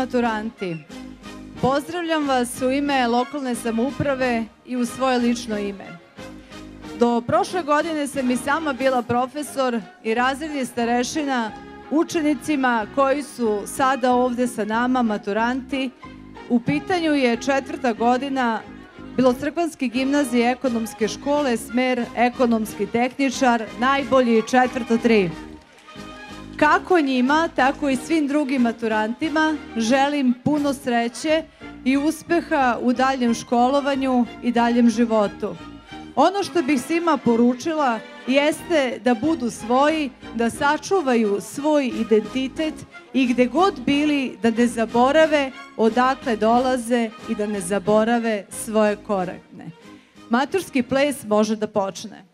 maturanti, pozdravljam vas u ime lokalne samouprave i u svoje lično ime. Do prošle godine sam i sama bila profesor i razredni starešina učenicima koji su sada ovde sa nama, maturanti. U pitanju je 4. godina Belocrkvanske gimnazije ekonomske škole, smer ekonomski tehničar, najbolji 4.3. Kako njima, tako i svim drugim maturantima želim puno sreće i uspeha u daljem školovanju i daljem životu. Ono što bih svima poručila jeste da budu svoji, da sačuvaju svoj identitet i gde god bili da ne zaborave odakle dolaze i da ne zaborave svoje korekne. Maturski ples može da počne.